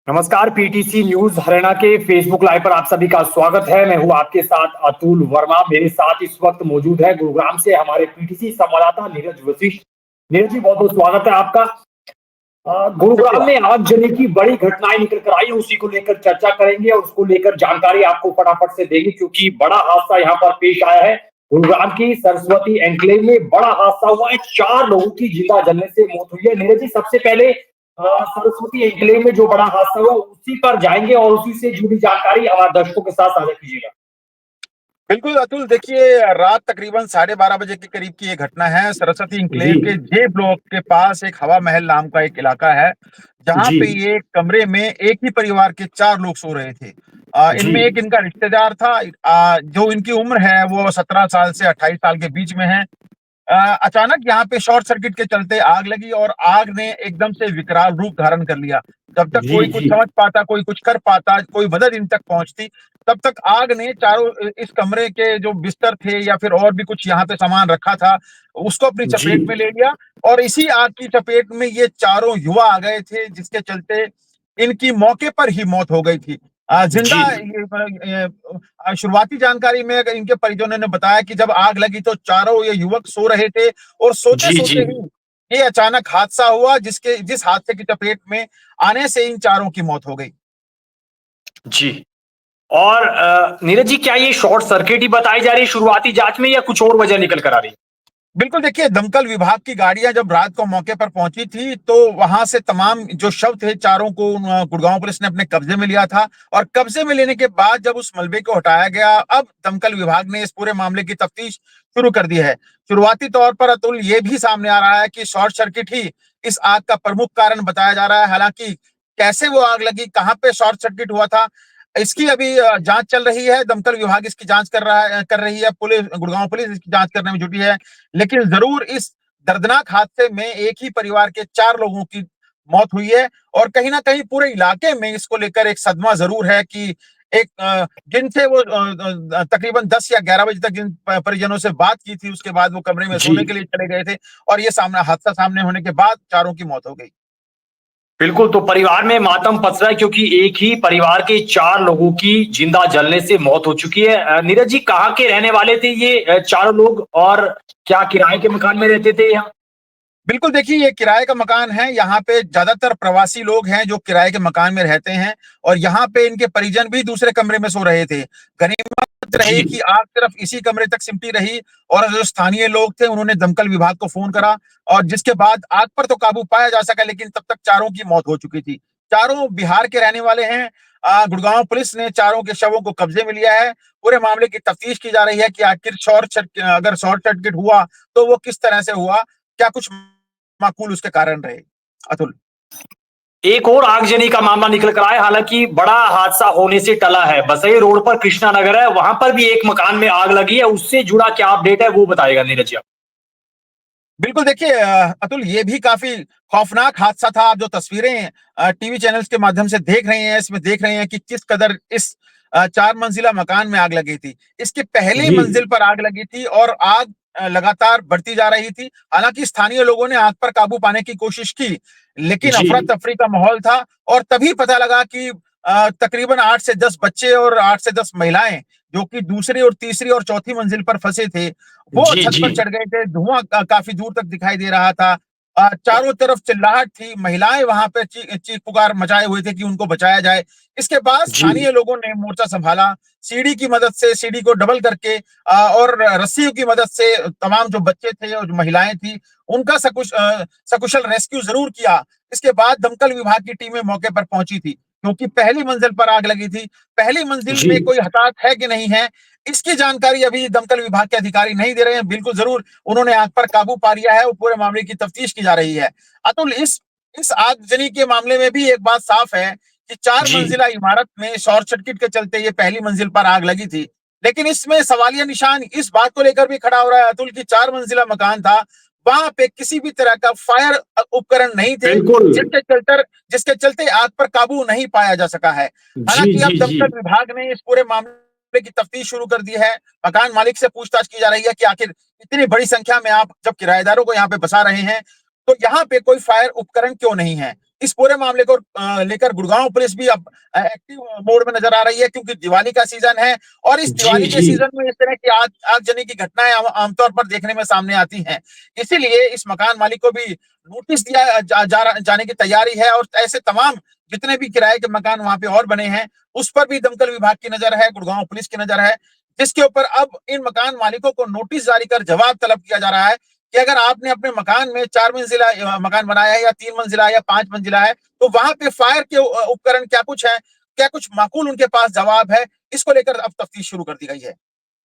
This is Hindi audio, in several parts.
नमस्कार। पीटीसी न्यूज हरियाणा के फेसबुक लाइव पर आप सभी का स्वागत है। मैं हूं आपके साथ अतुल वर्मा। मेरे साथ इस वक्त मौजूद है गुरुग्राम से हमारे पीटीसी संवाददाता नीरज वशिष्ठ। नीरज जी, बहुत बहुत स्वागत है आपका। गुरुग्राम में आगजनी की बड़ी घटनाएं निकल कर आई है, उसी को लेकर चर्चा करेंगे और उसको लेकर जानकारी आपको फटाफट से देंगे, क्योंकि बड़ा हादसा यहाँ पर पेश आया है। गुरुग्राम की सरस्वती एन्क्लेव में बड़ा हादसा हुआ है, 4 लोगों की जिंदा जलने से मौत हुई है। नीरज जी, सबसे पहले सरस्वती एन्क्लेव में जो बड़ा हादसा हुआ उसी पर जाएंगे और उसी से जुड़ी जानकारी हमारे दर्शकों के साथ साझा कीजिएगा। बिल्कुल अतुल, देखिए रात तकरीबन 12:30 बजे के करीब की ये घटना है। सरस्वती जी इंक्लेव के जे ब्लॉक के पास एक हवा महल नाम का एक इलाका है, जहां जी पे ये कमरे में एक ही परिवार के 4 लोग सो रहे थे। जी इनमें एक इनका रिश्तेदार था, जो इनकी उम्र है वो 17 साल से 28 साल के बीच में है। अचानक यहाँ पे शॉर्ट सर्किट के चलते आग लगी और आग ने एकदम से विकराल रूप धारण कर लिया। जब तक जी कोई कुछ जी समझ पाता, कोई कुछ कर पाता, कोई मदद इन तक पहुंचती, तब तक आग ने चारों इस कमरे के जो बिस्तर थे या फिर और भी कुछ यहाँ पे सामान रखा था, उसको अपनी जी चपेट में ले लिया। और इसी आग की चपेट में ये चारों युवा आ गए थे, जिसके चलते इनकी मौके पर ही मौत हो गई थी। जिंदा जी शुरुआती जानकारी में अगर इनके परिजनों ने बताया कि जब आग लगी तो चारों ये युवक सो रहे थे और सोते जी जी सोते ही ये अचानक हादसा हुआ, जिस हादसे की चपेट में आने से इन चारों की मौत हो गई। जी। और नीरज जी, क्या ये शॉर्ट सर्किट ही बताई जा रही है शुरुआती जांच में, या कुछ और वजह निकल कर आ रही है? बिल्कुल, देखिए दमकल विभाग की गाड़ियां जब रात को मौके पर पहुंची थी, तो वहां से तमाम जो शव थे चारों को गुड़गांव पुलिस ने अपने कब्जे में लिया था। और कब्जे में लेने के बाद जब उस मलबे को हटाया गया, अब दमकल विभाग ने इस पूरे मामले की तफ्तीश शुरू कर दी है। शुरुआती तौर पर अतुल, ये भी सामने आ रहा है कि शॉर्ट सर्किट ही इस आग का प्रमुख कारण बताया जा रहा है। हालांकि कैसे वो आग लगी, कहाँ पे शॉर्ट सर्किट हुआ था, इसकी अभी जांच चल रही है। दमकल विभाग इसकी जांच कर रही है, पुलिस गुड़गांव पुलिस इसकी जांच करने में जुटी है। लेकिन जरूर इस दर्दनाक हादसे में एक ही परिवार के 4 लोगों की मौत हुई है। और कहीं ना कहीं पूरे इलाके में इसको लेकर एक सदमा जरूर है कि एक जिनसे वो तकरीबन 10 या 11 बजे तक जिन परिजनों से बात की थी, उसके बाद वो कमरे में जी सोने के लिए चले गए थे, और ये हादसा सामने होने के बाद चारों की मौत हो गई। बिल्कुल, तो परिवार में मातम पस रहा है, क्योंकि एक ही परिवार के 4 लोगों की जिंदा जलने से मौत हो चुकी है। नीरज जी, कहाँ के रहने वाले थे ये चारों लोग, और क्या किराए के मकान में रहते थे यहाँ? बिल्कुल, देखिए ये किराए का मकान है। यहाँ पे ज्यादातर प्रवासी लोग हैं जो किराए के मकान में रहते हैं, और यहाँ पे इनके परिजन भी दूसरे कमरे में सो रहे थे। गनीमत जी रही कि आग सिर्फ इसी कमरे तक सिमटी रही, और जो स्थानीय लोग थे उन्होंने दमकल विभाग को फोन करा, और जिसके बाद आग पर तो काबू पाया जा सका, लेकिन तब तक चारों की मौत हो चुकी थी। चारों बिहार के रहने वाले हैं। गुड़गांव पुलिस ने चारों के शवों को कब्जे में लिया है। पूरे मामले की तफ्तीश की जा रही है कि आखिर अगर शॉर्ट सर्किट हुआ तो वो किस तरह से हुआ, क्या कुछ माकूल उसके कारण रहे। अतुल, एक और आगजनी का मामला निकल कर आया, हालांकि बड़ा हादसा होने से टला है। बसई रोड पर कृष्णा नगर है, वहां पर भी एक मकान में आग लगी है। उससे जुड़ा क्या अपडेट है वो बताएगा नीरज जी। बिल्कुल देखिए अतुल, ये भी काफी खौफनाक हादसा था। आप जो तस्वीरें टीवी चैनल्स के माध्यम से देख रहे हैं, इसमें देख रहे हैं कि किस कदर इस 4 मंजिला मकान में आग लगी थी। इसके पहली जी मंजिल पर आग लगी थी और आग लगातार बढ़ती जा रही थी। हालांकि स्थानीय लोगों ने आग पर काबू पाने की कोशिश की, लेकिन जी अफरा तफरी का माहौल था। और तभी पता लगा कि तकरीबन 8 से 10 बच्चे और 8 से 10 महिलाएं, जो कि दूसरी और तीसरी और चौथी मंजिल पर फंसे थे, वो जी छत जी पर चढ़ गए थे। धुआं काफी दूर तक दिखाई दे रहा था। चारों तरफ चिल्लाहट थी। महिलाएं वहां पे चीख पुकार मचाए हुए थे कि उनको बचाया जाए। इसके बाद जी स्थानीय लोगों ने मोर्चा संभाला। सीढ़ी की मदद से, सीढ़ी को डबल करके और रस्सियों की मदद से तमाम जो बच्चे थे और जो महिलाएं थी, उनका सकुशल रेस्क्यू जरूर किया। इसके बाद दमकल विभाग की टीमें मौके पर पहुंची थी, क्योंकि पहली मंजिल पर आग लगी थी। पहली मंजिल जी में कोई हताहत है कि नहीं है, इसकी जानकारी अभी दमकल विभाग के अधिकारी नहीं दे रहे हैं। बिल्कुल जरूर उन्होंने आग पर काबू पा लिया है और पूरे मामले की तफ्तीश की जा रही है। अतुल, इस आगजनी के मामले में भी एक बात साफ है कि 4 जी मंजिला इमारत में शॉर्ट सर्किट के चलते ये पहली मंजिल पर आग लगी थी। लेकिन इसमें सवालिया निशान इस बात को लेकर भी खड़ा हो रहा है अतुल, की 4 मंजिला मकान था, वहां पे किसी भी तरह का फायर उपकरण नहीं थे, बिल्कुल। जिसके चलते आग पर काबू नहीं पाया जा सका है। जी हालांकि अब जी जी दमकल विभाग ने इस पूरे मामले की तफ्तीश शुरू कर दी है। मकान मालिक से पूछताछ की जा रही है कि आखिर इतनी बड़ी संख्या में आप जब किराएदारों को यहाँ पे बसा रहे हैं, तो यहाँ पे कोई फायर उपकरण क्यों नहीं है। इस पूरे मामले को लेकर गुड़गांव पुलिस भी अब एक्टिव मोड में नजर आ रही है, क्योंकि दिवाली का सीजन है और इस जी दिवाली के जी सीजन में इस तरह की आगजनी की घटनाएं आमतौर पर देखने में सामने आती हैं। इसीलिए इस मकान मालिक को भी नोटिस दिया जाने की तैयारी है, और ऐसे तमाम जितने भी किराए के मकान वहां पे और बने हैं उस पर भी दमकल विभाग की नजर है, गुड़गांव पुलिस की नजर है, जिसके ऊपर अब इन मकान मालिकों को नोटिस जारी कर जवाब तलब किया जा रहा है कि अगर आपने अपने मकान में 4 मंजिला मकान बनाया है या 3 मंजिला या 5 मंजिला है, तो वहां पे फायर के उपकरण क्या कुछ है, क्या कुछ माकूल उनके पास जवाब है, इसको लेकर अब तफ्तीश शुरू कर दी गई है।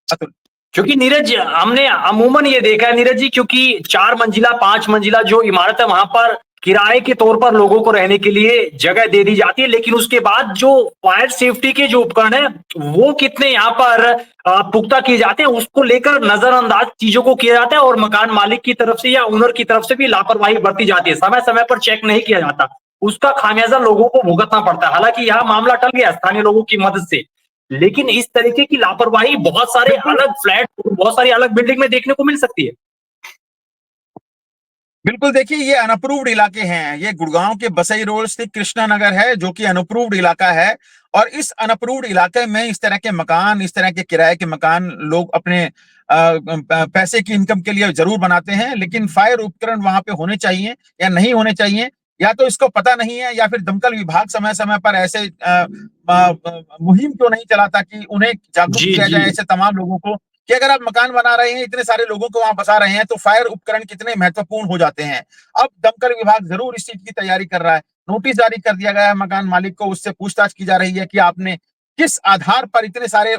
अतुल। क्योंकि नीरज हमने अमूमन ये देखा है नीरज जी, क्योंकि 4 मंजिला 5 मंजिला जो इमारत है वहां पर किराए के तौर पर लोगों को रहने के लिए जगह दे दी जाती है, लेकिन उसके बाद जो फायर सेफ्टी के जो उपकरण है वो कितने यहाँ पर पुख्ता किए जाते हैं उसको लेकर नजरअंदाज चीजों को किया जाता है, और मकान मालिक की तरफ से या ओनर की तरफ से भी लापरवाही बरती जाती है, समय समय पर चेक नहीं किया जाता, उसका खामियाजा लोगों को भुगतना पड़ता है। हालांकि यह मामला टल गया स्थानीय लोगों की मदद से, लेकिन इस तरीके की लापरवाही बहुत सारे बिल्कुल अलग फ्लैट, बहुत सारी अलग बिल्डिंग में देखने को मिल सकती है। बिल्कुल, देखिए ये अनअप्रूव्ड इलाके हैं। ये गुड़गांव के बसई रोड स्थित कृष्णा नगर है, जो कि अनअप्रूव्ड इलाका है, और इस अनअप्रूव्ड इलाके में इस तरह के मकान, इस तरह के किराए के मकान लोग अपने पैसे की इनकम के लिए जरूर बनाते हैं, लेकिन फायर उपकरण वहां पे होने चाहिए या नहीं होने चाहिए, या तो इसको पता नहीं है, या फिर दमकल विभाग समय समय पर ऐसे मुहिम क्यों नहीं चलाता कि उन्हें जागरूक जी किया जी जाए ऐसे तमाम लोगों को कि अगर आप मकान बना रहे हैं, इतने सारे लोगों को वहां बसा रहे हैं, तो फायर उपकरण कितने महत्वपूर्ण हो जाते हैं। अब दमकल विभाग जरूर इस चीज की तैयारी कर रहा है। नोटिस जारी कर दिया गया है मकान मालिक को, उससे पूछताछ की जा रही है कि आपने किस आधार पर इतने सारे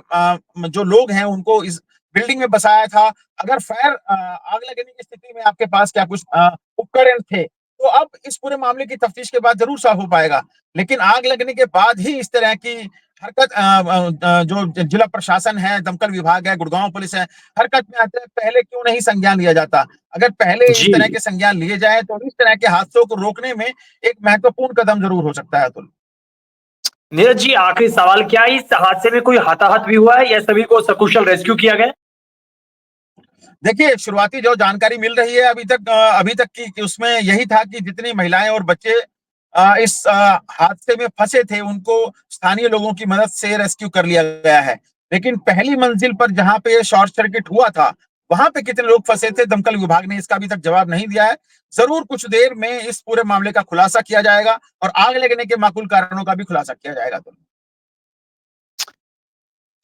जो लोग हैं उनको इस बिल्डिंग में बसाया था। अगर फायर आग लगने की स्थिति में आपके पास क्या कुछ उपकरण थे, तो अब इस पूरे मामले की तफ्तीश के बाद जरूर साफ हो पाएगा। लेकिन आग लगने के बाद ही इस तरह की हरकत जो जिला प्रशासन है, दमकल विभाग है, गुड़गांव पुलिस है, हरकत में आते हैं, पहले क्यों नहीं संज्ञान लिया जाता? अगर पहले इस जी तरह के संज्ञान लिए जाए तो इस तरह के हादसों को रोकने में एक महत्वपूर्ण कदम जरूर हो सकता है। अतुल। नीरज जी, आखिरी सवाल, क्या इस हादसे में कोई हताहत भी हुआ है या सभी को सकुशल रेस्क्यू किया गया? देखिए, शुरुआती जो जानकारी मिल रही है अभी तक की उसमें यही था कि जितनी महिलाएं और बच्चे इस हादसे में फंसे थे, उनको स्थानीय लोगों की मदद से रेस्क्यू कर लिया गया है। लेकिन पहली मंजिल पर जहां पे शॉर्ट सर्किट हुआ था, वहां पे कितने लोग फंसे थे, दमकल विभाग ने इसका अभी तक जवाब नहीं दिया है। जरूर कुछ देर में इस पूरे मामले का खुलासा किया जाएगा और आग लगने के माकूल कारणों का भी खुलासा किया जाएगा।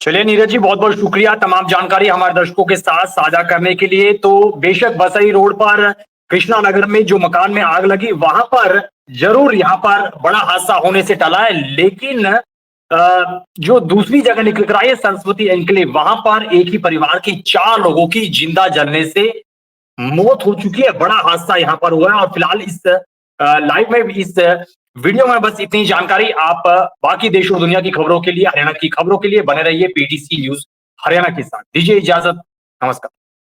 चलिए नीरज जी, बहुत बहुत शुक्रिया तमाम जानकारी हमारे दर्शकों के साथ साझा करने के लिए। तो बेशक बसई रोड पर कृष्णा नगर में जो मकान में आग लगी वहां पर जरूर यहाँ पर बड़ा हादसा होने से टला है, लेकिन जो दूसरी जगह निकल कर आई है सरस्वती एन्क्लेव, वहां पर एक ही परिवार के 4 लोगों की जिंदा जलने से मौत हो चुकी है। बड़ा हादसा यहाँ पर हुआ है, और फिलहाल इस लाइव में इस वीडियो में बस इतनी जानकारी। आप बाकी देश और दुनिया की खबरों के लिए, हरियाणा की खबरों के लिए बने रहिए पीटीसी न्यूज हरियाणा के साथ। दीजिए इजाजत, नमस्कार।